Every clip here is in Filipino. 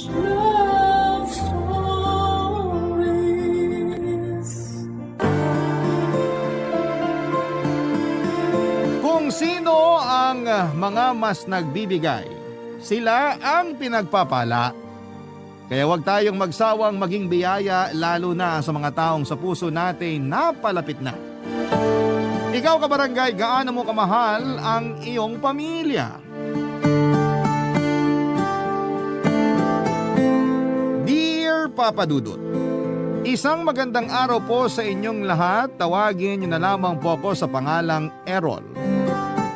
love stories. Kung sino ang mga mas nagbibigay, sila ang pinagpapala. Kaya huwag tayong magsawang maging biyaya lalo na sa mga taong sa puso natin napalapit na. Ikaw kabarangay, gaano mo kamahal ang iyong pamilya? Dear Papa Dudut, isang magandang araw po sa inyong lahat. Tawagin niyo na lamang po ako sa pangalang Errol.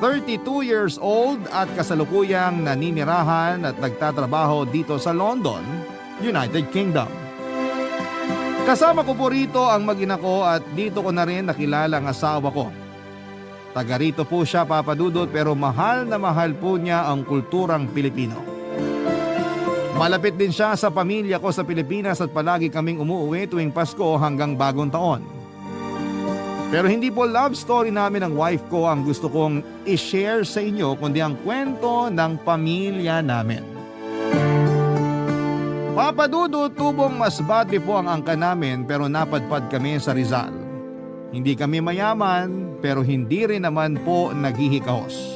32 years old at kasalukuyang naninirahan at nagtatrabaho dito sa London, United Kingdom. Kasama ko po rito ang mag-ina ko at dito ko na rin nakilala ang asawa ko. Taga rito po siya, Papa Dudut, pero mahal na mahal po niya ang kulturang Pilipino. Malapit din siya sa pamilya ko sa Pilipinas at palagi kaming umuwi tuwing Pasko hanggang Bagong Taon. Pero hindi po love story namin ng wife ko ang gusto kong i-share sa inyo, kundi ang kwento ng pamilya namin. Papa Dudut, tubong masbate po ang angka namin pero napadpad kami sa Rizal. Hindi kami mayaman pero hindi rin naman po naghihikahos.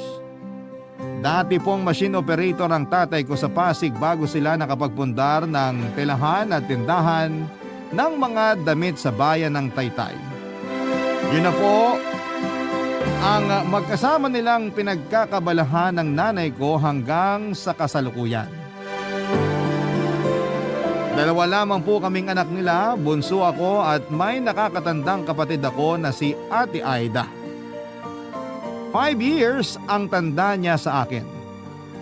Dati pong machine operator ang tatay ko sa Pasig bago sila nakapagpundar ng telahan at tindahan ng mga damit sa bayan ng Taytay. Yun na po ang magkasama nilang pinagkakabalahan ng nanay ko hanggang sa kasalukuyan. Dalawa lamang po kaming anak nila, bunso ako at may nakakatandang kapatid ako na si Ate Aida. 5 years ang tanda niya sa akin.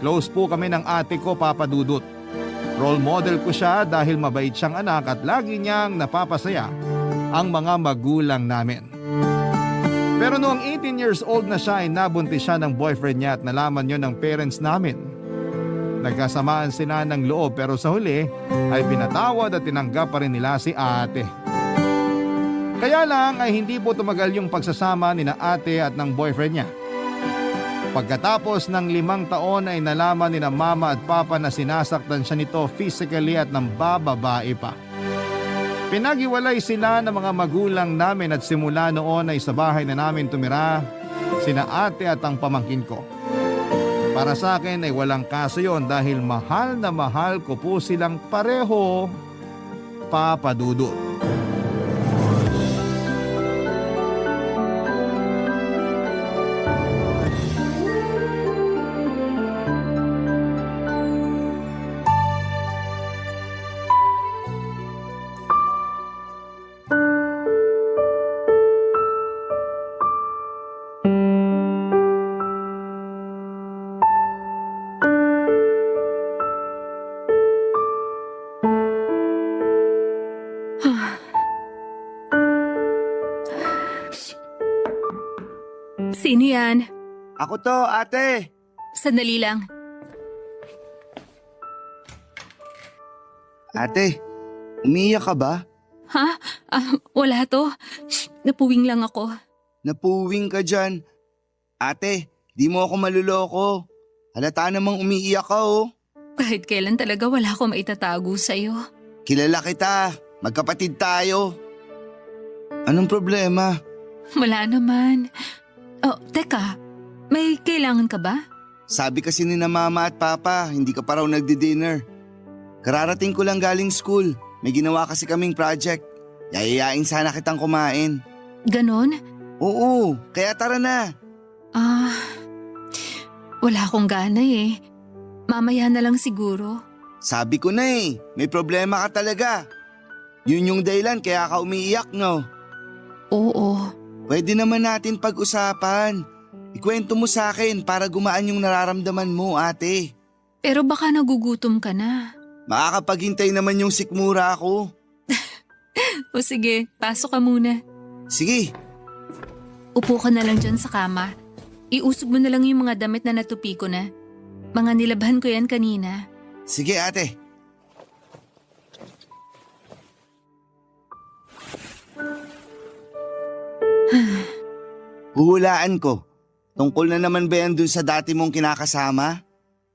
Close po kami ng ate ko, Papa Dudut. Role model ko siya dahil mabait siyang anak at lagi niyang napapasaya ang mga magulang namin. Pero noong 18 years old na siya ay nabuntis siya ng boyfriend niya at nalaman niyo ng parents namin. Nagkasamaan sila ng loob pero sa huli ay pinatawad at tinanggap pa rin nila si ate. Kaya lang ay hindi po tumagal yung pagsasama ni na ate at ng boyfriend niya. Pagkatapos ng 5 taon ay nalaman ni na mama at papa na sinasaktan siya nito physically at ng bababae pa. Pinaghiwalay sila ng mga magulang namin at simula noon ay sa bahay na namin tumira sina ate at ang pamangkin ko. Para sa akin ay walang kaso yon dahil mahal na mahal ko po silang pareho, Papa Dudut. Sino yan? Ako to, ate. Sandali lang. Ate, umiiyak ka ba? Ha? Wala to. Shh, napuwing lang ako. Napuwing ka dyan. Ate, di mo ako maluloko. Halata namang umiiyak ka oh. Kahit kailan talaga wala akong maitatago sa'yo. Kilala kita. Magkapatid tayo. Anong problema? Wala naman. Oh, teka. May kailangan ka ba? Sabi kasi ni na mama at papa, hindi ka pa raw nagdi-dinner. Kararating ko lang galing school. May ginawa kasi kaming project. Yayayain sana kitang kumain. Ganon? Oo, kaya tara na. Wala akong gana eh. Mamaya na lang siguro. Sabi ko na eh, may problema ka talaga. Yun yung dahilan kaya ka umiiyak no. Oo. Pwede naman natin pag-usapan. Ikwento mo sa akin para gumaan yung nararamdaman mo, ate. Pero baka nagugutom ka na. Makakapaghintay naman yung sikmura ko. O sige, pasok ka muna. Sige. Upo ka na lang dyan sa kama. Iusog mo na lang yung mga damit na natupi ko na. Mga nilabhan ko yan kanina. Sige, ate. Huhulaan ko. Tungkol na naman ba yan dun sa dati mong kinakasama?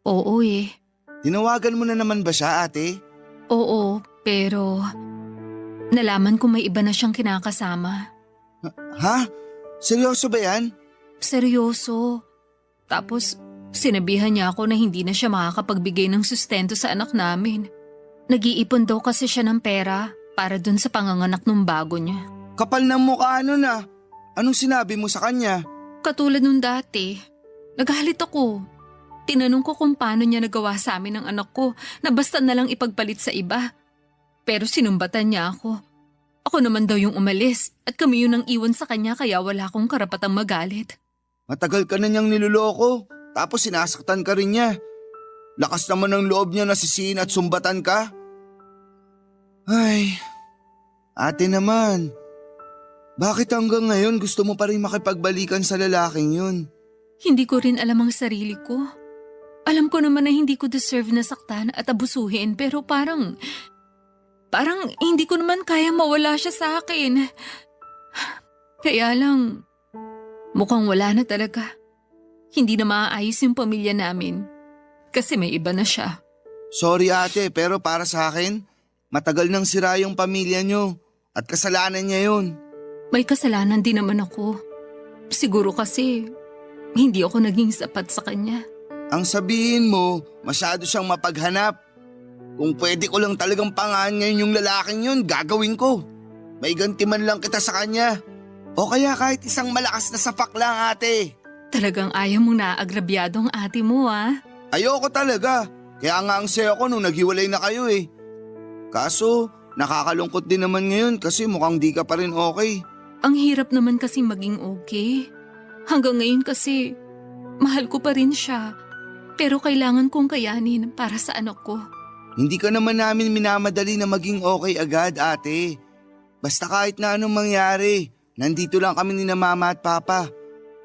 Oo eh. Tinawagan mo na naman ba siya, ate? Oo, pero nalaman ko may iba na siyang kinakasama. Ha? Seryoso ba yan? Seryoso. Tapos sinabihan niya ako na hindi na siya makakapagbigay ng sustento sa anak namin. Nag-iipon daw kasi siya ng pera para dun sa panganganak ng bago niya. Kapal ng mukha na. Anong sinabi mo sa kanya? Katulad nung dati, nagalit ako. Tinanong ko kung paano niya nagawa sa amin ng anak ko na basta na lang ipagpalit sa iba. Pero sinumbatan niya ako. Ako naman daw yung umalis at kami yung nang iwan sa kanya kaya wala akong karapatang magalit. Matagal ka na niyang niloloko, tapos sinasaktan ka rin niya. Lakas naman ng loob niya na sisihin at sumbatan ka. Ay, ate naman. Bakit hanggang ngayon gusto mo pa rin makipagbalikan sa lalaking yun? Hindi ko rin alam ang sarili ko. Alam ko naman na hindi ko deserve na saktan at abusuhin pero parang hindi ko naman kaya mawala siya sa akin. Kaya lang, mukhang wala na talaga. Hindi na maaayos yung pamilya namin kasi may iba na siya. Sorry ate, pero para sa akin, matagal nang sira yung pamilya niyo at kasalanan niya yun. May kasalanan din naman ako. Siguro kasi hindi ako naging sapat sa kanya. Ang sabihin mo, masyado siyang mapaghanap. Kung pwede ko lang talagang pangahan ngayon yung lalaking yun, gagawin ko. May ganti man lang kita sa kanya. O kaya kahit isang malakas na sapak lang ate. Talagang ayaw mong naagrabyado ang ate mo Ayoko talaga. Kaya nga ang saya ko nung naghiwalay na kayo eh. Kaso, nakakalungkot din naman ngayon kasi mukhang di ka pa rin okay. Ang hirap naman kasi maging okay. Hanggang ngayon kasi, mahal ko pa rin siya. Pero kailangan kong kayanin para sa anak ko. Hindi ka naman namin minamadali na maging okay agad ate. Basta kahit na anong mangyari, nandito lang kami ni na mama at papa.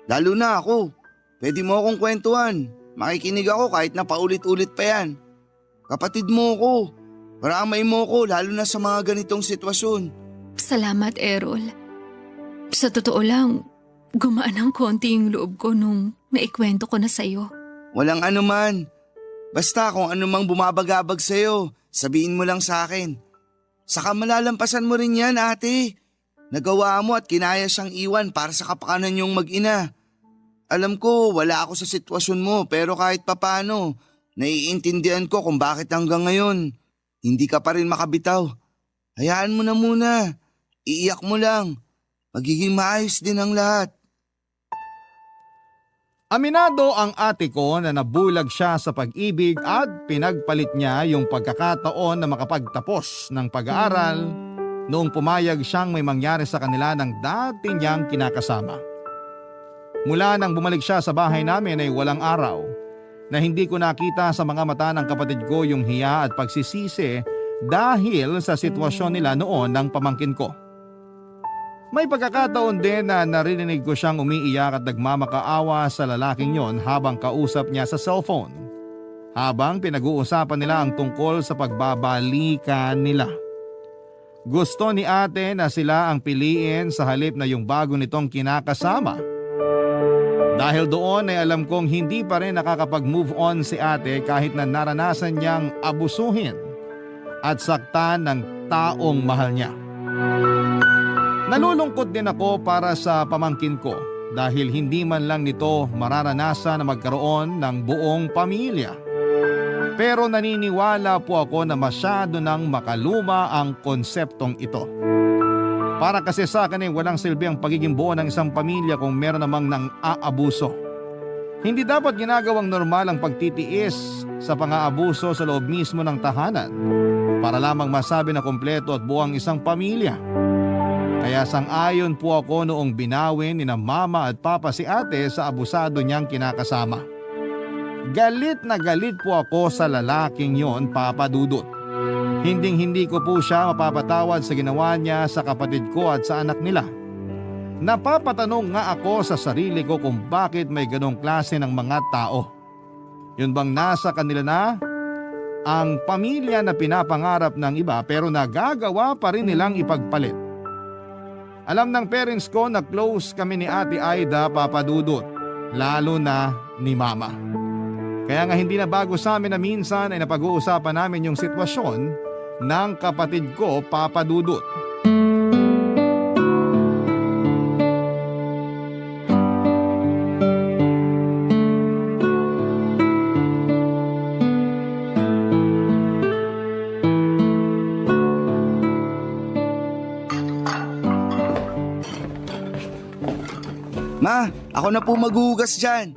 Lalo na ako. Pwede mo akong kwentuhan. Makikinig ako kahit na paulit-ulit pa yan. Kapatid mo ko. Paramay mo ko lalo na sa mga ganitong sitwasyon. Salamat, Errol. Sa totoo lang, gumaan ng konti yung loob ko nung naikwento ko na sa'yo. Walang anuman. Basta kung anumang bumabagabag sa'yo, sabihin mo lang sa akin. Saka malalampasan mo rin yan ate. Nagawa mo at kinaya siyang iwan para sa kapakanan niyong mag-ina. Alam ko wala ako sa sitwasyon mo pero kahit papano, naiintindihan ko kung bakit hanggang ngayon hindi ka pa rin makabitaw. Hayaan mo na muna. Iiyak mo lang. Magiging maayos din ang lahat. Aminado ang ate ko na nabulag siya sa pag-ibig at pinagpalit niya yung pagkakataon na makapagtapos ng pag-aaral noong pumayag siyang may mangyari sa kanila ng dati niyang kinakasama. Mula nang bumalik siya sa bahay namin ay walang araw na hindi ko nakita sa mga mata ng kapatid ko yung hiya at pagsisisi dahil sa sitwasyon nila noon ng pamangkin ko. May pagkakataon din na narinig ko siyang umiiyak at nagmamakaawa sa lalaking yon habang kausap niya sa cellphone. Habang pinag-uusapan nila ang tungkol sa pagbabalikan nila. Gusto ni ate na sila ang piliin sa halip na yung bago nitong kinakasama. Dahil doon ay alam kong hindi pa rin nakakapag-move on si ate kahit na naranasan niyang abusuhin at saktan ng taong mahal niya. Nalulungkot din ako para sa pamangkin ko dahil hindi man lang nito mararanasan na magkaroon ng buong pamilya. Pero naniniwala po ako na masyado nang makaluma ang konseptong ito. Para kasi sa akin ay walang silbi ang pagiging buo ng isang pamilya kung meron namang nang aabuso. Hindi dapat ginagawang normal ang pagtitiis sa pang-aabuso sa loob mismo ng tahanan para lamang masabi na kumpleto at buo ang isang pamilya. Kaya sang-ayon po ako noong binawin ni na mama at papa si ate sa abusado niyang kinakasama. Galit na galit po ako sa lalaking yon, Papa Dudut. Hinding-hindi ko po siya mapapatawad sa ginawa niya sa kapatid ko at sa anak nila. Napapatanong nga ako sa sarili ko kung bakit may ganong klase ng mga tao. Yun bang nasa kanila na ang pamilya na pinapangarap ng iba pero nagagawa pa rin nilang ipagpalit. Alam ng parents ko na close kami ni Ate Aida, Papa Dudut, lalo na ni Mama. Kaya nga hindi na bago sa amin na minsan ay napag-uusapan namin yung sitwasyon ng kapatid ko, Papa Dudut. Ma, ako na po maghuhugas dyan.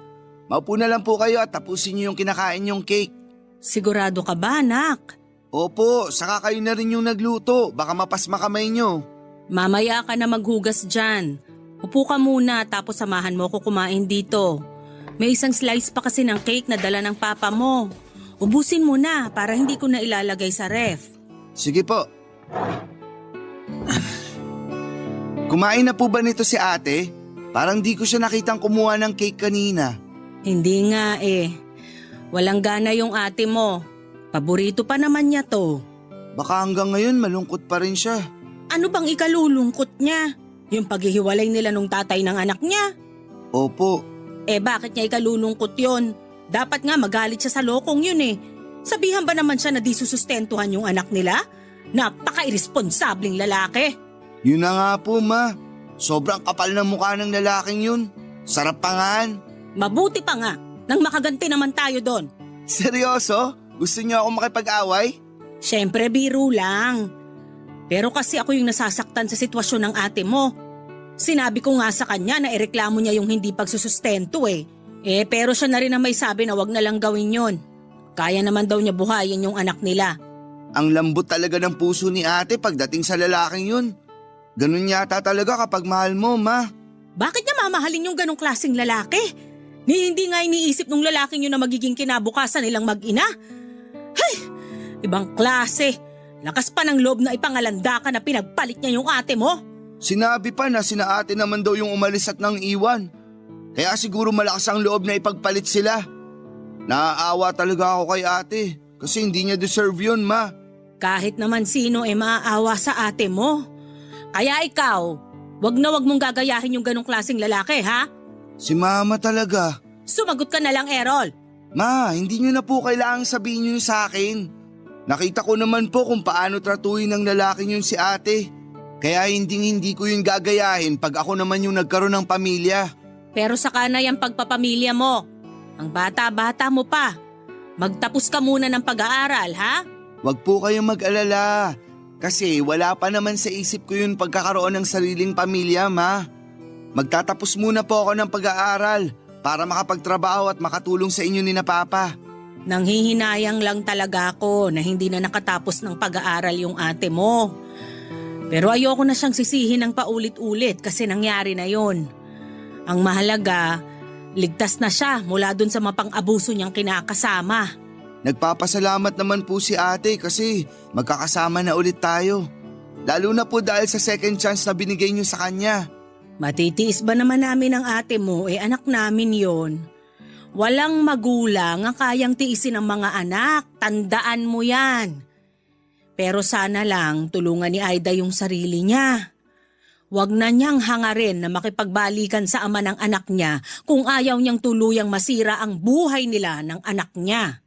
Maupo na lang po kayo at tapusin niyo yung kinakain yung cake. Sigurado ka ba, anak? Opo, saka kayo na rin yung nagluto. Baka mapasma kamay niyo. Mamaya ka na maghugas dyan. Upo ka muna tapos samahan mo ko kumain dito. May isang slice pa kasi ng cake na dala ng papa mo. Ubusin mo na para hindi ko na ilalagay sa ref. Sige po. Kumain na po ba nito si ate? Parang di ko siya nakitang kumuha ng cake kanina. Hindi nga eh. Walang gana yung ate mo. Paborito pa naman niya to. Baka hanggang ngayon malungkot pa rin siya. Ano bang ikalulungkot niya? Yung paghihiwalay nila nung tatay ng anak niya? Opo. Eh bakit niya ikalulungkot yon? Dapat nga magalit siya sa lokong yun eh. Sabihan ba naman siya na di susustentuhan yung anak nila? Napaka-irresponsabling lalaki. Yun na nga po, ma. Sobrang kapal ng mukha ng lalaking yun. Sarap pangaan. Mabuti pa nga nang makaganti naman tayo doon. Seryoso? Gusto niyo ako makipag-away? Siyempre biro lang. Pero kasi ako yung nasasaktan sa sitwasyon ng ate mo. Sinabi ko nga sa kanya na ireklamo niya yung hindi pagsusustento eh. Pero siya na rin ang may sabi na wag na lang gawin yon. Kaya naman daw niya buhayin yung anak nila. Ang lambot talaga ng puso ni ate pagdating sa lalaking yun. Ganun yata talaga kapag mahal mo, ma. Bakit niya mamahalin yung ganong klaseng lalaki? Hindi nga iniisip nung lalaking yun na magiging kinabukasan nilang mag-ina. Hay! Ibang klase. Lakas pa ng loob na ipangalanda ka na pinagpalit niya yung ate mo. Sinabi pa na sina ate naman daw yung umalis at nang iwan. Kaya siguro malakas ang loob na ipagpalit sila. Naaawa talaga ako kay ate kasi hindi niya deserve yun, ma. Kahit naman sino maaawa sa ate mo. Kaya ikaw, wag na wag mong gagayahin yung ganong klaseng lalaki, ha? Si mama talaga. Sumagot ka na lang, Errol. Ma, hindi niyo na po kailangang sabihin niyo sa akin. Nakita ko naman po kung paano tratuhin ng lalaking yun si ate. Kaya hindi ko yun gagayahin pag ako naman yung nagkaroon ng pamilya. Pero saka na yung pagpapamilya mo. Ang bata-bata mo pa. Magtapos ka muna ng pag-aaral, ha? Wag po kayong mag-alala. Kasi wala pa naman sa isip ko yun pagkakaroon ng sariling pamilya, ma. Magtatapos muna po ako ng pag-aaral para makapagtrabaho at makatulong sa inyo ni na papa. Nanghihinayang lang talaga ako na hindi na nakatapos ng pag-aaral yung ate mo. Pero ayoko na siyang sisihin ng paulit-ulit kasi nangyari na yon. Ang mahalaga, ligtas na siya mula dun sa mapang-abuso niyang kinakasama. Nagpapasalamat naman po si ate kasi magkakasama na ulit tayo. Lalo na po dahil sa second chance na binigay niyo sa kanya. Matitiis ba naman namin ang ate mo? Anak namin yon. Walang magulang ang kayang tiisin ng mga anak. Tandaan mo yan. Pero sana lang tulungan ni Aida yung sarili niya. Huwag na niyang hangarin na makipagbalikan sa ama ng anak niya kung ayaw niyang tuluyang masira ang buhay nila ng anak niya.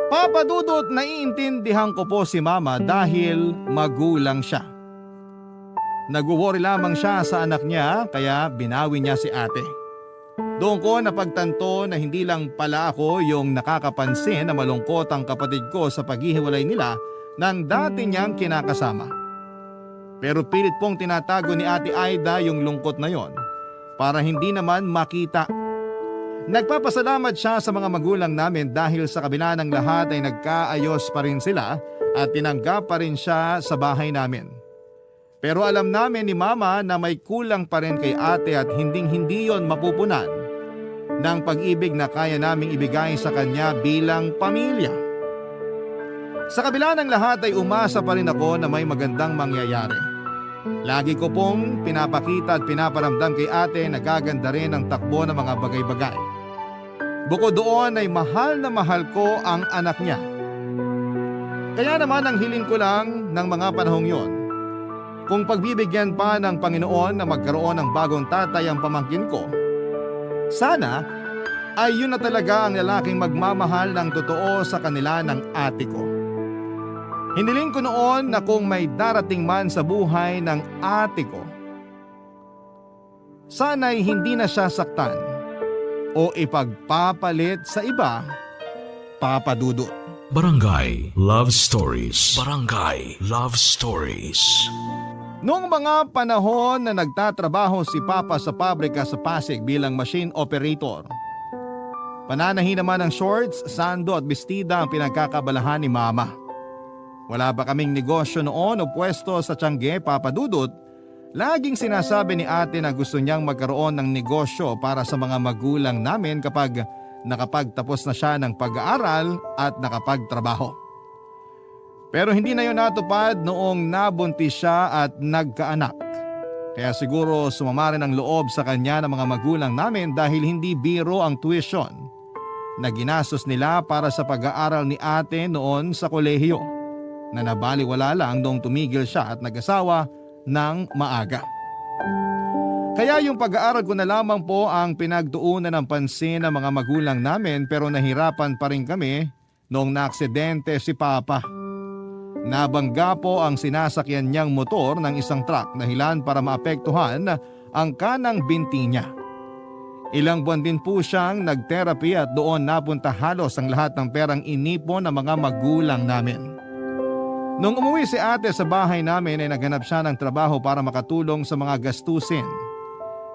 Papa Dudut, naiintindihan ko po si mama dahil magulang siya. Nag-worry lamang siya sa anak niya kaya binawi niya si ate. Doon ko napagtanto na hindi lang pala ako yung nakakapansin na malungkot ang kapatid ko sa paghihiwalay nila ng dati niyang kinakasama. Pero pilit pong tinatago ni Ate Aida yung lungkot na yon para hindi naman makita. Nagpapasalamat siya sa mga magulang namin dahil sa kabila ng lahat ay nagkaayos pa rin sila at tinanggap pa rin siya sa bahay namin. Pero alam namin ni Mama na may kulang pa rin kay ate at hinding-hindi yon mapupunan ng pag-ibig na kaya naming ibigay sa kanya bilang pamilya. Sa kabila ng lahat ay umasa pa rin ako na may magandang mangyayari. Lagi ko pong pinapakita at pinaparamdam kay ate na gaganda rin ang takbo ng mga bagay-bagay. Bukod doon ay mahal na mahal ko ang anak niya. Kaya naman ang hiling ko lang ng mga panahong yon Kung pagbibigyan pa ng Panginoon na magkaroon ng bagong tatay ang pamangkin ko, sana ay yun na talaga ang lalaking magmamahal ng totoo sa kanila ng ate ko. Hiniling ko noon na kung may darating man sa buhay ng ate ko, sana'y hindi na siya saktan o ipagpapalit sa iba, Papa Dudut. Barangay Love Stories. Barangay Love Stories. Noong mga panahon na nagtatrabaho si Papa sa pabrika sa Pasig bilang machine operator, pananahin naman ng shorts, sando at bestida ang pinagkakabalahan ni Mama. Wala ba kaming negosyo noon o pwesto sa Tiangge, Papa Dudut? Laging sinasabi ni ate na gusto niyang magkaroon ng negosyo para sa mga magulang namin kapag nakapagtapos na siya ng pag-aaral at nakapagtrabaho. Pero hindi na yun natupad noong nabuntis siya at nagkaanak. Kaya siguro sumama rin ang loob sa kanya ng mga magulang namin dahil hindi biro ang tuition na ginastos nila para sa pag-aaral ni ate noon sa kolehiyo, na nabaliwala lang noong tumigil siya at nag-asawa ng maaga. Kaya yung pag-aaral ko na lamang po ang pinagtuunan ng pansin ng mga magulang namin, pero nahirapan pa rin kami noong naaksidente si Papa. Nabangga po ang sinasakyan niyang motor ng isang truck dahilan para maapektuhan ang kanang binti niya. Ilang buwan din po siyang nag-therapy at doon napunta halos ang lahat ng perang inipon ng mga magulang namin. Nung umuwi si ate sa bahay namin ay naghanap siya ng trabaho para makatulong sa mga gastusin.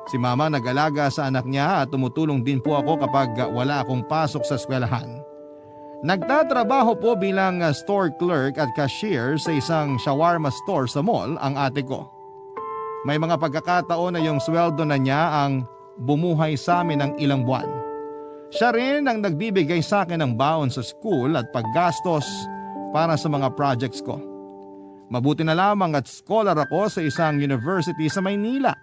Si Mama nag-alaga sa anak niya at tumutulong din po ako kapag wala akong pasok sa eskwelahan. Nagtatrabaho po bilang store clerk at cashier sa isang shawarma store sa mall ang ate ko. May mga pagkakataon na yung sweldo na niya ang bumuhay sa amin ng ilang buwan. Siya rin ang nagbibigay sa akin ng baon sa school at paggastos para sa mga projects ko. Mabuti na lamang at scholar ako sa isang university sa Maynila.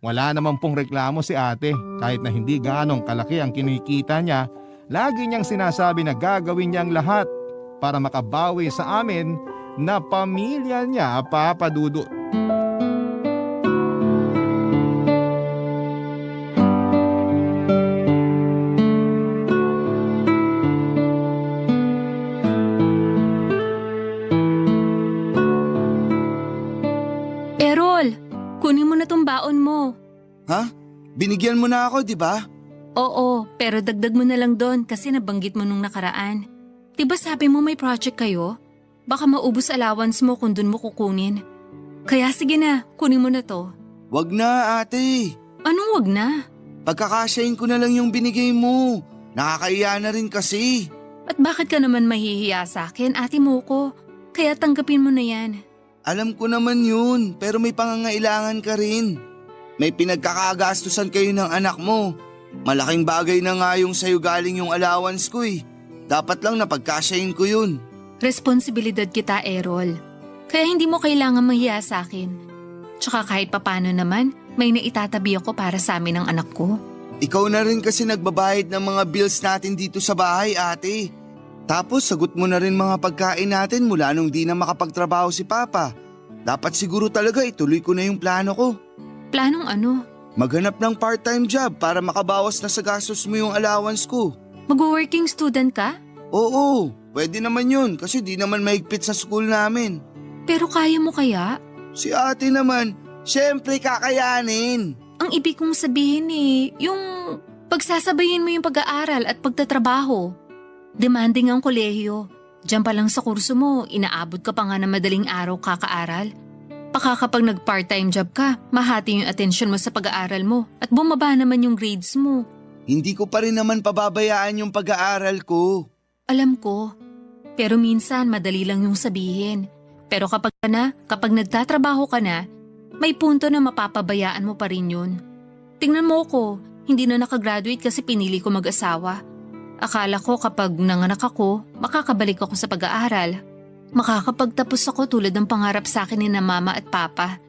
Wala naman pong reklamo si ate kahit na hindi gaanong kalaki ang kinikita niya. Lagi niyang sinasabi na gagawin niyang lahat para makabawi sa amin na pamilya niya, Papa Dudut. Errol, kunin mo na tong baon mo. Ha? Binigyan mo na ako, di ba? Oo, pero dagdag mo na lang doon kasi nabanggit mo nung nakaraan. Diba sabi mo may project kayo? Baka maubos allowance mo kung dun mo kukunin. Kaya sige na, kunin mo na to. Wag na, ate. Anong wag na? Pagkakasyahin ko na lang yung binigay mo. Nakakaiya na rin kasi. At bakit ka naman mahihiya sa akin, ate mo ko? Kaya tanggapin mo na yan. Alam ko naman yun, pero may pangangailangan ka rin. May pinagkakagastusan kayo ng anak mo. Malaking bagay na nga yung sa'yo galing yung allowance ko eh. Dapat lang napagkasyahin ko yun. Responsibilidad kita, Errol. Kaya hindi mo kailangan mahiya sa akin. Tsaka kahit papano naman, may naitatabi ako para sa amin ng anak ko. Ikaw na rin kasi nagbabayad ng mga bills natin dito sa bahay, ate. Tapos sagot mo na rin mga pagkain natin mula nung di na makapagtrabaho si Papa. Dapat siguro talaga ituloy ko na yung plano ko. Planong ano? Maghanap ng part-time job para makabawas na sa gastos mo yung allowance ko. Mag-working student ka? Oo, pwede naman yun kasi di naman mahigpit sa school namin. Pero kaya mo kaya? Si ate naman, syempre kakayanin. Ang ibig kong sabihin yung pagsasabayin mo yung pag-aaral at pagtatrabaho. Demanding ang kolehiyo. Diyan pa lang sa kurso mo, inaabot ka pa nga na madaling araw kakaaral. Baka kapag nag-part-time job ka, mahati yung atensyon mo sa pag-aaral mo at bumaba naman yung grades mo. Hindi ko pa rin naman pababayaan yung pag-aaral ko. Alam ko, pero minsan madali lang yung sabihin. Pero kapag nagtatrabaho ka na, may punto na mapapabayaan mo pa rin yun. Tingnan mo ko, hindi na nakagraduate kasi pinili ko mag-asawa. Akala ko kapag nanganak ako, makakabalik ako sa pag-aaral. Makakapagtapos ako tulad ng pangarap sa akin ni na Mama at Papa.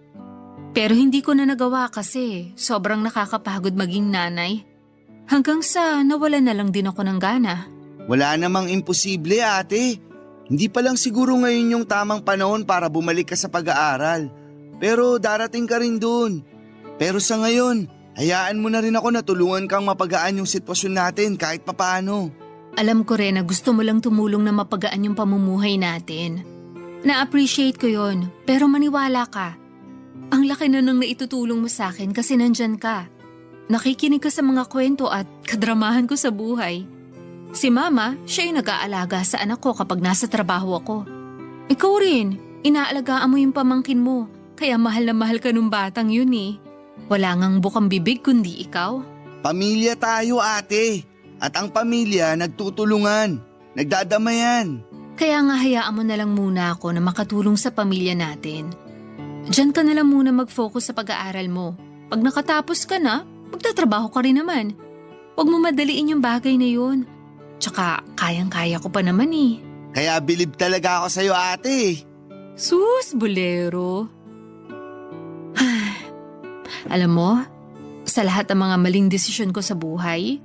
Pero hindi ko na nagawa kasi sobrang nakakapagod maging nanay. Hanggang sa nawala na lang din ako ng gana. Wala namang imposible, ate. Hindi pa lang siguro ngayon yung tamang panahon para bumalik ka sa pag-aaral. Pero darating ka rin dun. Pero sa ngayon, hayaan mo na rin ako na tulungan kang mapagaan yung sitwasyon natin kahit papaano. Alam ko rin na gusto mo lang tumulong na mapagaan yung pamumuhay natin. Na-appreciate ko yon, pero maniwala ka. Ang laki na nang naitutulong mo sa akin kasi nandyan ka. Nakikinig ka sa mga kwento at kadramahan ko sa buhay. Si Mama, siya yung nag-aalaga sa anak ko kapag nasa trabaho ako. Ikaw rin, inaalagaan mo yung pamangkin mo, kaya mahal na mahal ka nung batang yun eh. Wala ngang bukang bibig kundi ikaw. Pamilya tayo, ate. At ang pamilya nagtutulungan, nagdadamayan. Kaya nga hayaan mo na lang muna ako na makatulong sa pamilya natin. Diyan ka na lang muna mag-focus sa pag-aaral mo. Pag nakatapos ka na, magtatrabaho ka rin naman. Huwag mo madaliin yung bagay na yun. Tsaka kayang-kaya ko pa naman eh. Kaya bilib talaga ako sa'yo, ate. Sus, bolero. Alam mo, sa lahat ng mga maling desisyon ko sa buhay,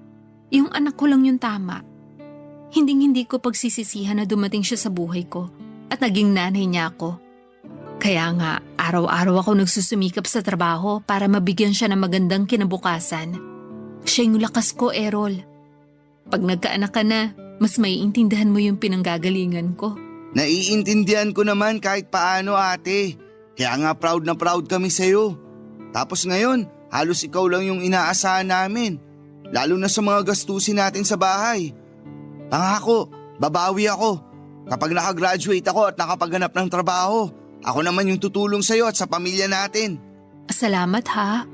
yung anak ko lang yung tama. Hinding-hindi ko pagsisisihan na dumating siya sa buhay ko at naging nanay niya ako. Kaya nga, araw-araw ako nagsusumikap sa trabaho para mabigyan siya ng magandang kinabukasan. Siya yung lakas ko, Errol. Pag nagkaanak ka na, mas maiintindihan mo yung pinanggagalingan ko. Naiintindihan ko naman kahit paano, ate. Kaya nga proud na proud kami sa'yo. Tapos ngayon, halos ikaw lang yung inaasahan namin. Lalo na sa mga gastusin natin sa bahay. Pangako, babawi ako. Kapag nakagraduate ako at nakapaghanap ng trabaho, ako naman yung tutulong sa'yo at sa pamilya natin. Salamat ha.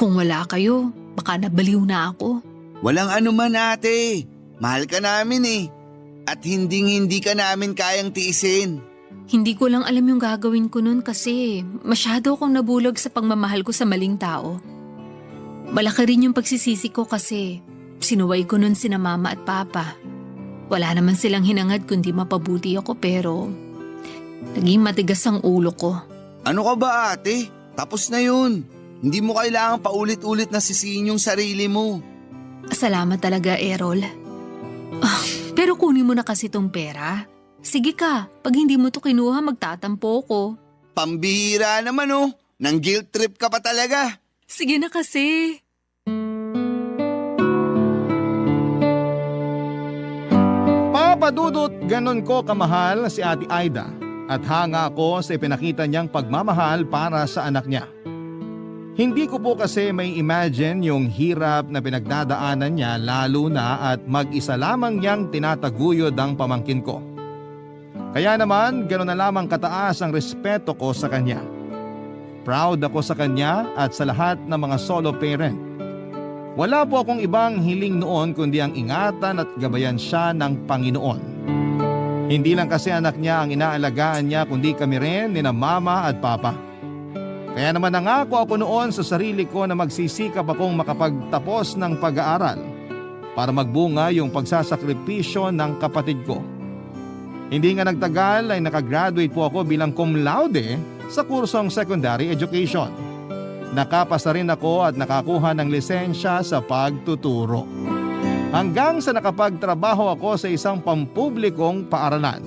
Kung wala kayo, baka nabaliw na ako. Walang anuman, ate. Mahal ka namin eh. At hindi ka namin kayang tiisin. Hindi ko lang alam yung gagawin ko nun kasi masyado akong nabulag sa pagmamahal ko sa maling tao. Malaki rin yung pagsisisi ko kasi sinuway ko nun sina Mama at Papa. Wala naman silang hinangad kundi mapabuti ako pero naging matigas ang ulo ko. Ano ka ba, ate? Tapos na yun. Hindi mo kailangang paulit-ulit na sisihin yung sarili mo. Salamat talaga, Errol. Pero kunin mo na kasi tong pera. Sige ka, pag hindi mo to kinuha magtatampo ko. Pambihira naman oh. Nang guilt trip ka pa talaga. Sige na kasi. Papa Dudut, ganon ko kamahal si Ate Aida at hanga ako sa ipinakita niyang pagmamahal para sa anak niya. Hindi ko po kasi may imagine yung hirap na pinagdadaanan niya lalo na at mag-isa lamang niyang tinataguyod ang pamangkin ko. Kaya naman gano'n na lamang kataas ang respeto ko sa kanya. Proud ako sa kanya at sa lahat ng mga solo parent. Wala po akong ibang hiling noon kundi ang ingatan at gabayan siya ng Panginoon. Hindi lang kasi anak niya ang inaalagaan niya kundi kami rin ni na Mama at Papa. Kaya naman nangako ako noon sa sarili ko na magsisikap akong makapagtapos ng pag-aaral para magbunga yung pagsasakripisyo ng kapatid ko. Hindi nga nagtagal ay nakagraduate po ako bilang cum laude sa kursong secondary education. Nakapasa rin ako at nakakuha ng lisensya sa pagtuturo. Hanggang sa nakapagtrabaho ako sa isang pampublikong paaralan.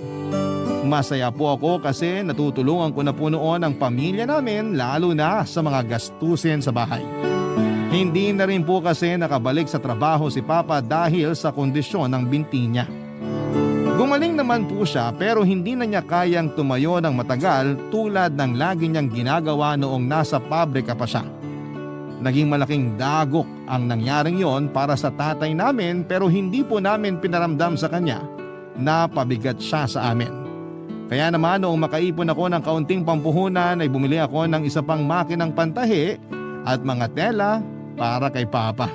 Masaya po ako kasi natutulungan ko na po noon ang pamilya namin lalo na sa mga gastusin sa bahay. Hindi na rin po kasi nakabalik sa trabaho si Papa dahil sa kondisyon ng binti niya. Gumaling naman po siya pero hindi na niya kayang tumayo ng matagal tulad ng lagi niyang ginagawa noong nasa pabrika pa siya. Naging malaking dagok ang nangyaring yon para sa tatay namin pero hindi po namin pinaramdam sa kanya na pabigat siya sa amin. Kaya naman noong makaipon ako ng kaunting pampuhunan ay bumili ako ng isa pang makinang pantahi at mga tela para kay Papa.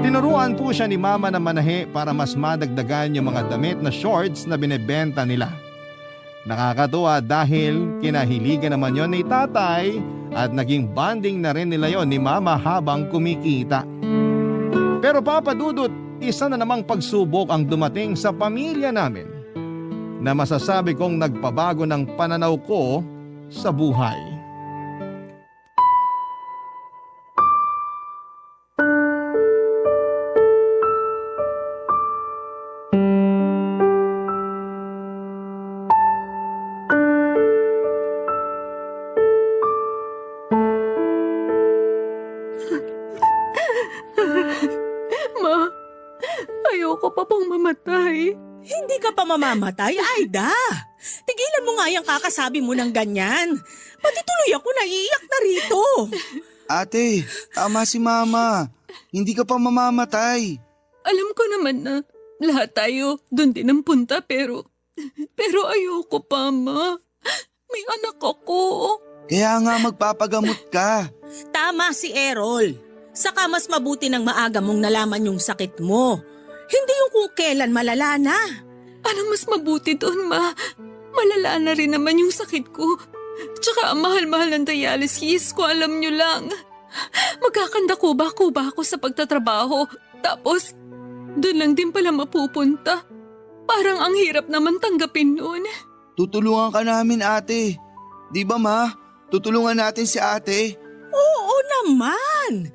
Tinuruan po siya ni Mama na manahi para mas madagdagan yung mga damit na shorts na binebenta nila. Nakakatuwa dahil kinahiligan naman yon ni tatay at naging bonding na rin nila yon ni Mama habang kumikita. Pero Papa Dudut, isa na namang pagsubok ang dumating sa pamilya namin na masasabi kong nagpabago ng pananaw ko sa buhay. pa pong mamatay. Hindi ka pa mamamatay, Aida. Tigilan mo nga yung kakasabi mo ng ganyan. Pati tuloy ako naiiyak na rito. Ate, tama si Mama. Hindi ka pa mamamatay. Alam ko naman na lahat tayo doon din ang punta pero ayoko pa, Ma. May anak ako. Kaya nga magpapagamot ka. Tama si Errol. Saka mas mabuti ng maaga mong nalaman yung sakit mo. Hindi yung kung kailan malala na. Anong mas mabuti doon, Ma? Malala na rin naman yung sakit ko. Tsaka ang mahal-mahal ng dialysis ko, alam nyo lang. Magkakanda kuba-kuba ako sa pagtatrabaho. Tapos, doon lang din pala mapupunta. Parang ang hirap naman tanggapin noon. Tutulungan ka namin, ate. Di ba, Ma? Tutulungan natin si ate. Oo naman.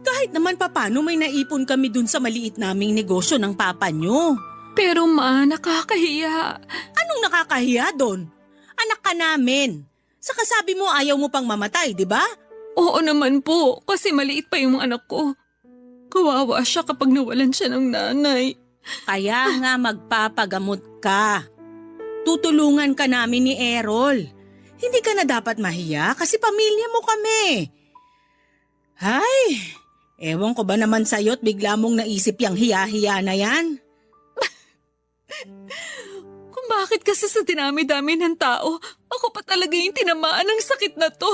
Kahit naman papano may naipon kami dun sa maliit naming negosyo ng papa nyo. Pero Ma, nakakahiya. Anong nakakahiya doon? Anak ka namin. Saka sabi mo ayaw mo pang mamatay, di ba? Oo naman po, kasi maliit pa yung anak ko. Kawawa siya kapag nawalan siya ng nanay. Kaya nga magpapagamot ka. Tutulungan ka namin ni Errol. Hindi ka na dapat mahiya kasi pamilya mo kami. Ay, ewan ko ba naman sa'yo't bigla mong naisip yung hiya-hiya na yan? Kung bakit kasi sa dinami-dami ng tao, ako pa talaga yung tinamaan ng sakit na to.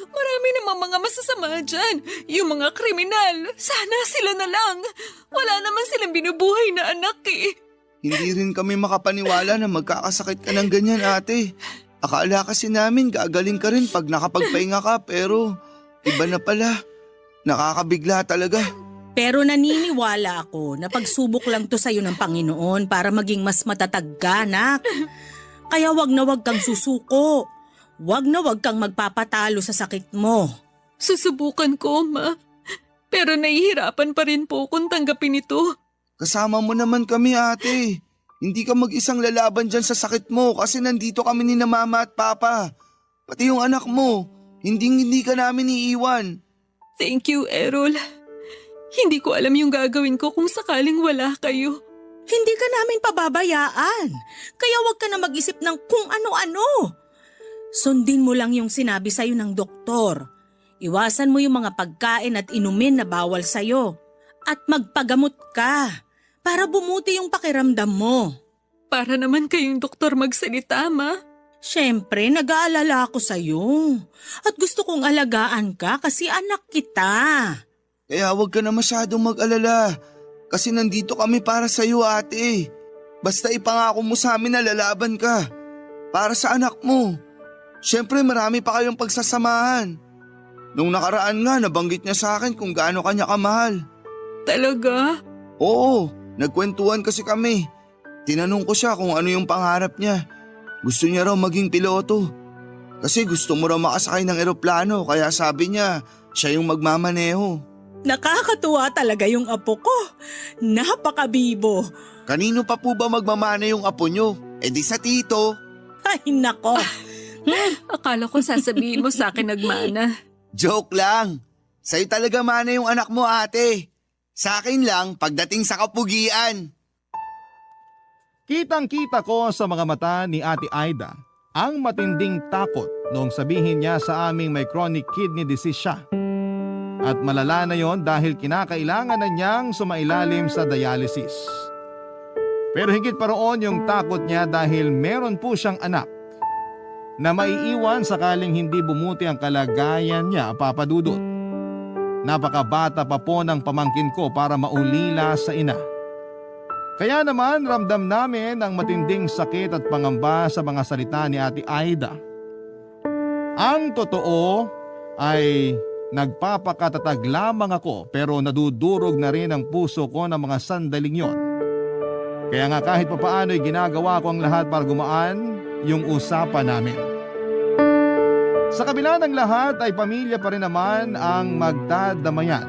Marami namang mga masasama dyan. Yung mga kriminal, sana sila na lang. Wala naman silang binubuhay na anak eh. Hindi rin kami makapaniwala na magkakasakit ka ng ganyan, ate. Akala kasi namin gagaling ka rin pag nakapagpahinga ka pero iba na pala. Nakakabigla talaga. Pero naniniwala ako na pagsubok lang to sa'yo ng Panginoon para maging mas matatag ka, anak. Kaya wag na wag kang susuko. Wag na wag kang magpapatalo sa sakit mo. Susubukan ko, Ma. Pero nahihirapan pa rin po kung tanggapin ito. Kasama mo naman kami, ate. Hindi ka mag-isang lalaban dyan sa sakit mo kasi nandito kami ni na Mama at Papa. Pati yung anak mo, hindi ka namin iiwan. Thank you, Errol. Hindi ko alam yung gagawin ko kung sakaling wala kayo. Hindi ka namin pababayaan. Kaya wag ka na mag-isip ng kung ano-ano. Sundin mo lang yung sinabi sa'yo ng doktor. Iwasan mo yung mga pagkain at inumin na bawal sa'yo. At magpagamot ka para bumuti yung pakiramdam mo. Para naman kayong doktor magsalita, Ma. Siyempre, nag-aalala ako sa'yo. At gusto kong alagaan ka kasi anak kita. Kaya huwag ka na masyadong mag-alala kasi nandito kami para sa'yo, ate. Basta ipangako mo sa amin na lalaban ka para sa anak mo. Siyempre marami pa kayong pagsasamahan. Nung nakaraan nga nabanggit niya sa akin kung gaano kanya kamahal. Talaga? Oo, nagkwentuhan kasi kami. Tinanong ko siya kung ano yung pangarap niya. Gusto niya raw maging piloto. Kasi gusto mo raw makasakay ng eroplano kaya sabi niya siya yung magmamaneho. Nakakatuwa talaga yung apo ko. Napakabibo. Kanino pa po ba magmamana yung apo niyo? E di sa tito. Ay nako. Akala ko sasabihin mo sa akin nagmana. Joke lang. Sa'yo talaga mana yung anak mo, ate. Sa akin lang pagdating sa kapugian. Kitang-kita ko sa mga mata ni Ate Aida ang matinding takot noong sabihin niya sa aming may chronic kidney disease siya. At malala na yon dahil kinakailangan na niyang sumailalim sa dialysis. Pero higit pa roon yung takot niya dahil meron po siyang anak na maiiwan sakaling hindi bumuti ang kalagayan niya, Papa Dudut. Napakabata pa po ng pamangkin ko para maulila sa ina. Kaya naman ramdam namin ang matinding sakit at pangamba sa mga salita ni Ate Aida. Ang totoo ay nagpapakatatag lamang ako pero nadudurog na rin ang puso ko ng mga sandaling yon. Kaya nga kahit papaano ay ginagawa ko ang lahat para gumaan yung usapan namin. Sa kabila ng lahat ay pamilya pa rin naman ang magdadamayan.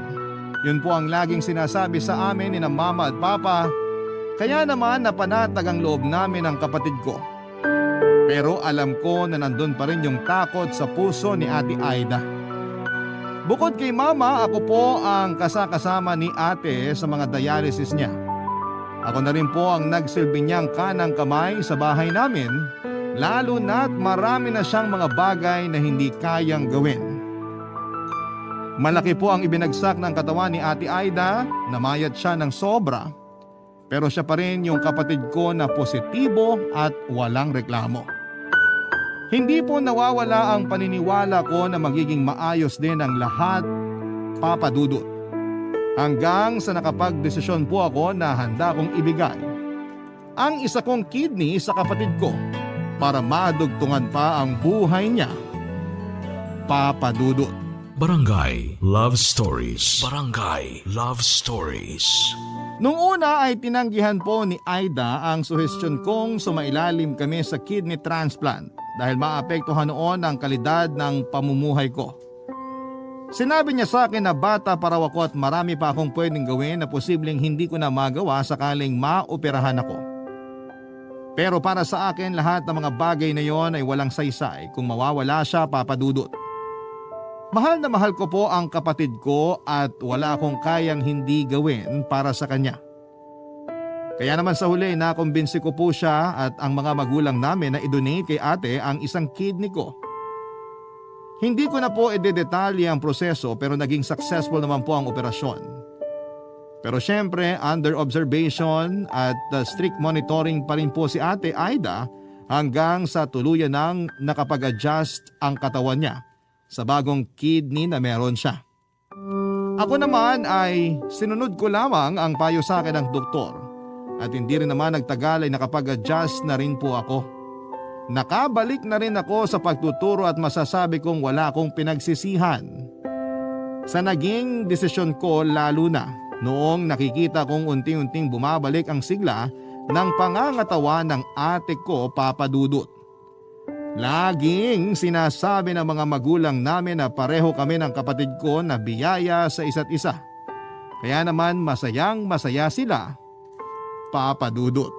Yun po ang laging sinasabi sa amin ni na Mama at Papa. Kaya naman napanatag ang loob namin ng kapatid ko. Pero alam ko na nandun pa rin yung takot sa puso ni Ate Aida. Bukod kay Mama, ako po ang kasakasama ni Ate sa mga dialysis niya. Ako na rin po ang nagsilbi niyang kanang kamay sa bahay namin, lalo na't marami na siyang mga bagay na hindi kayang gawin. Malaki po ang ibinagsak ng katawan ni Ate Aida, namayat siya ng sobra, pero siya pa rin yung kapatid ko na positibo at walang reklamo. Hindi po nawawala ang paniniwala ko na magiging maayos din ang lahat, Papa Dudut. Hanggang sa nakapagdesisyon po ako na handa kong ibigay ang isa kong kidney sa kapatid ko para madugtungan pa ang buhay niya, Papa Dudut. Barangay Love Stories. Barangay Love Stories. Nung una ay tinanggihan po ni Aida ang suhestyon kong sumailalim kami sa kidney transplant dahil maapektuhan noon ang kalidad ng pamumuhay ko. Sinabi niya sa akin na bata pa raw ako at marami pa akong pwedeng gawin na posibleng hindi ko na magawa sakaling maoperahan ako. Pero para sa akin lahat ng mga bagay na yon ay walang saysay kung mawawala siya, Papa Dudut. Mahal na mahal ko po ang kapatid ko at wala akong kayang hindi gawin para sa kanya. Kaya naman sa huli nakumbinsi ko po siya at ang mga magulang namin na i-donate kay ate ang isang kidney ko. Hindi ko na po i-detalye ang proseso pero naging successful naman po ang operasyon. Pero syempre under observation at strict monitoring pa rin po si Ate Aida hanggang sa tuluyan nang nakapag-adjust ang katawan niya sa bagong kidney na meron siya. Ako naman ay sinunod ko lamang ang payo sa akin ng doktor at hindi rin naman nagtagal ay nakapag-adjust na rin po ako. Nakabalik na rin ako sa pagtuturo at masasabi kong wala akong pinagsisihan sa naging desisyon ko, lalo na noong nakikita kong unti-unting bumabalik ang sigla ng pangangatawan ng ate ko, Papa Dudut. Laging sinasabi ng mga magulang namin na pareho kami ng kapatid ko na biyaya sa isa't isa. Kaya naman masayang masaya sila, Papa Dudut.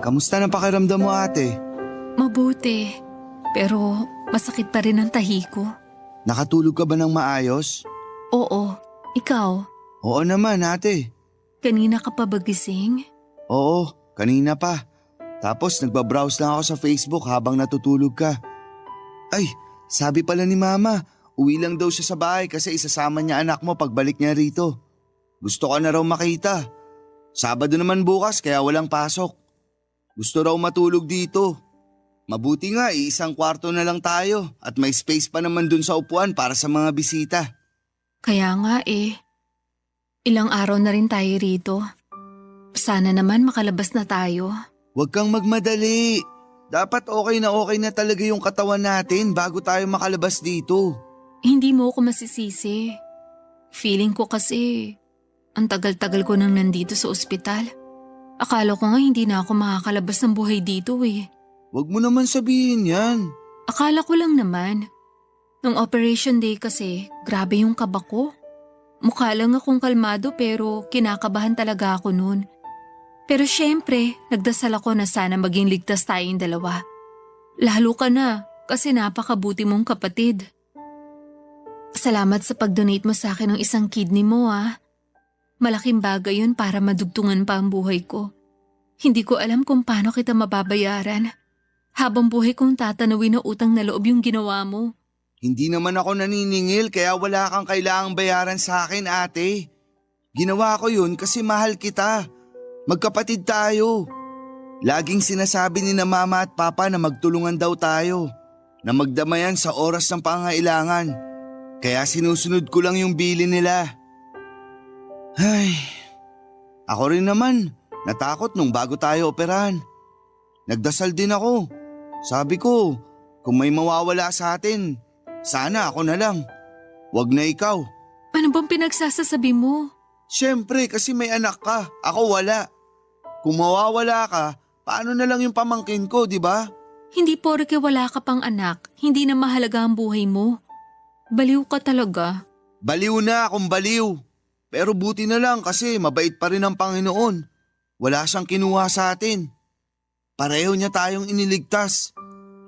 Kamusta na pakiramdam mo, ate? Mabuti. Pero masakit pa rin ang tahi ko. Nakatulog ka ba ng maayos? Oo. Ikaw? Oo naman, ate. Kanina ka pa ba gising? Oo, kanina pa. Tapos nagbabrowse lang ako sa Facebook habang natutulog ka. Ay, sabi pala ni Mama, uwi lang daw siya sa bahay kasi isasama niya anak mo pagbalik niya rito. Gusto ka na raw makita. Sabado naman bukas kaya walang pasok. Gusto raw matulog dito. Mabuti nga, isang kwarto na lang tayo at may space pa naman dun sa upuan para sa mga bisita. Kaya nga eh. Ilang araw na rin tayo rito. Sana naman makalabas na tayo. Huwag kang magmadali. Dapat okay na talaga yung katawan natin bago tayo makalabas dito. Hindi mo ako masisisi. Feeling ko kasi ang tagal-tagal ko nang nandito sa ospital. Akala ko nga hindi na ako makakalabas ng buhay dito eh. Huwag mo naman sabihin yan. Akala ko lang naman. Nung operation day kasi, grabe yung kaba ko. Mukha lang akong kalmado pero kinakabahan talaga ako noon. Pero syempre, nagdasal ako na sana maging ligtas tayong dalawa. Lalo ka na kasi napakabuti mong kapatid. Salamat sa pag-donate mo sa akin ng isang kidney mo ah. Malaking bagay yun para madugtungan pa ang buhay ko. Hindi ko alam kung paano kita mababayaran. Habang buhay kong tatanawin na utang na loob yung ginawa mo. Hindi naman ako naniningil kaya wala kang kailangang bayaran sa akin, ate. Ginawa ko yun kasi mahal kita. Magkapatid tayo. Laging sinasabi ni na Mama at Papa na magtulungan daw tayo. Na magdamayan sa oras ng pangailangan. Kaya sinusunod ko lang yung bilin nila. Ay, ako rin naman, natakot nung bago tayo operahan. Nagdasal din ako. Sabi ko, kung may mawawala sa atin, sana ako na lang. Wag na ikaw. Ano bang pinagsasasabi mo? Siyempre kasi may anak ka, ako wala. Kung mawawala ka, paano na lang yung pamangkin ko, di ba? Hindi porke wala ka pang anak, hindi na mahalaga ang buhay mo. Baliw ka talaga. Baliw na akong baliw. Pero buti na lang kasi mabait pa rin ang Panginoon. Wala siyang kinuha sa atin. Pareho niya tayong iniligtas.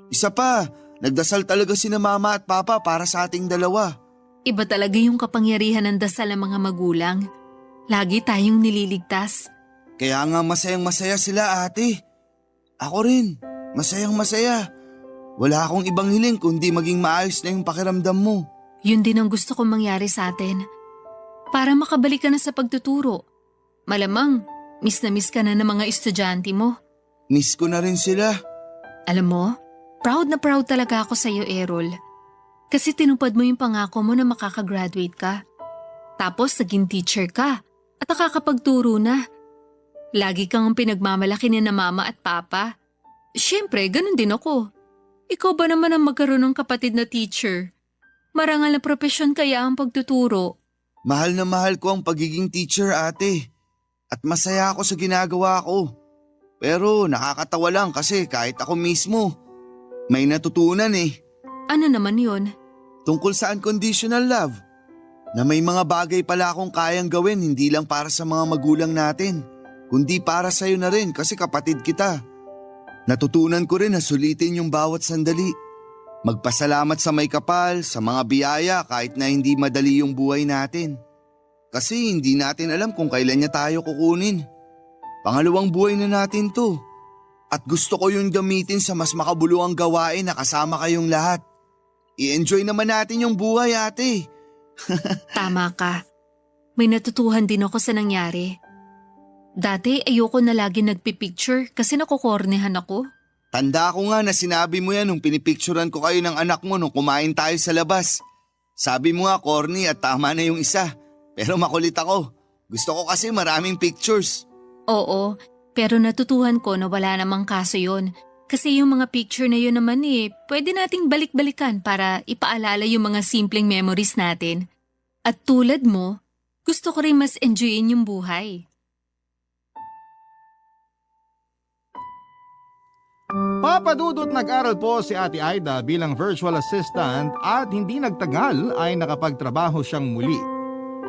Isa pa, nagdasal talaga sina Mama at Papa para sa ating dalawa. Iba talaga yung kapangyarihan ng dasal ng mga magulang. Lagi tayong nililigtas. Kaya nga masayang masaya sila, ate. Ako rin, masayang masaya. Wala akong ibang hiling kundi maging maayos na yung pakiramdam mo. Yun din ang gusto kong mangyari sa atin. Para makabalik ka na sa pagtuturo. Malamang, miss na miss ka na ng mga estudyante mo. Miss ko na rin sila. Alam mo, proud na proud talaga ako sa iyo, Errol. Kasi tinupad mo yung pangako mo na makakagraduate ka. Tapos naging teacher ka at nakakapagturo na. Lagi kang pinagmamalaki ni na Mama at Papa. Siyempre, ganun din ako. Ikaw ba naman ang magkaroon ng kapatid na teacher? Marangal na propesyon kaya ang pagtuturo. Mahal na mahal ko ang pagiging teacher, ate. At masaya ako sa ginagawa ko. Pero nakakatawa lang kasi kahit ako mismo, may natutunan eh. Ano naman yon? Tungkol sa unconditional love. Na may mga bagay pala akong kayang gawin hindi lang para sa mga magulang natin, kundi para sa'yo na rin kasi kapatid kita. Natutunan ko rin na sulitin yung bawat sandali. Magpasalamat sa may kapal, sa mga biyaya kahit na hindi madali yung buhay natin. Kasi hindi natin alam kung kailan niya tayo kukunin. Pangalawang buhay na natin to. At gusto ko yun gamitin sa mas makabuluhang gawain na kasama kayong lahat. I-enjoy naman natin yung buhay, ate. Tama ka. May natutuhan din ako sa nangyari. Dati ayoko na lagi nagpipicture kasi nakukornehan ako. Tanda ko nga na sinabi mo yan nung pinipicturan ko kayo ng anak mo nung kumain tayo sa labas. Sabi mo nga corny at tama na yung isa. Pero makulit ako. Gusto ko kasi maraming pictures. Oo, pero natutuhan ko na wala namang kaso yon. Kasi yung mga picture na yun naman pwede nating balik-balikan para ipaalala yung mga simpleng memories natin. At tulad mo, gusto ko rin mas enjoyin yung buhay. Papadudot nag-aral po si Ate Aida bilang virtual assistant at hindi nagtagal ay nakapagtrabaho siyang muli.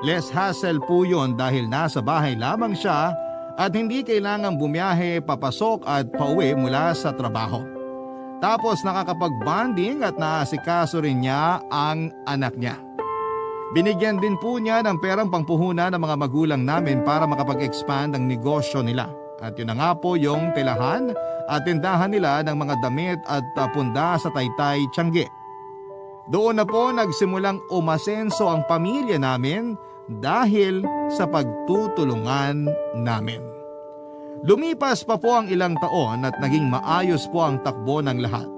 Less hassle po yun dahil nasa bahay lamang siya at hindi kailangang bumiyahe, papasok at pauwi mula sa trabaho. Tapos nakakapag-bonding at naasikaso rin niya ang anak niya. Binigyan din po niya ng perang pangpuhunan ng mga magulang namin para makapag-expand ang negosyo nila. At yun na nga po yung telahan at tindahan nila ng mga damit at punda sa Taytay, Tiangge. Doon na po nagsimulang umasenso ang pamilya namin dahil sa pagtutulungan namin. Lumipas pa po ang ilang taon at naging maayos po ang takbo ng lahat.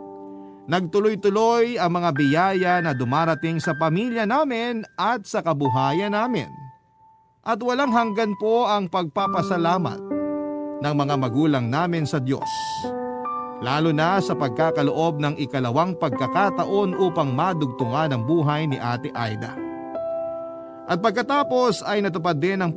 Nagtuloy-tuloy ang mga biyaya na dumarating sa pamilya namin at sa kabuhayan namin. At walang hanggan po ang pagpapasalamat ng mga magulang namin sa Diyos. Lalo na sa pagkakaloob ng ikalawang pagkakataon upang madugtungan ang buhay ni Ate Aida. At pagkatapos ay natupad din ang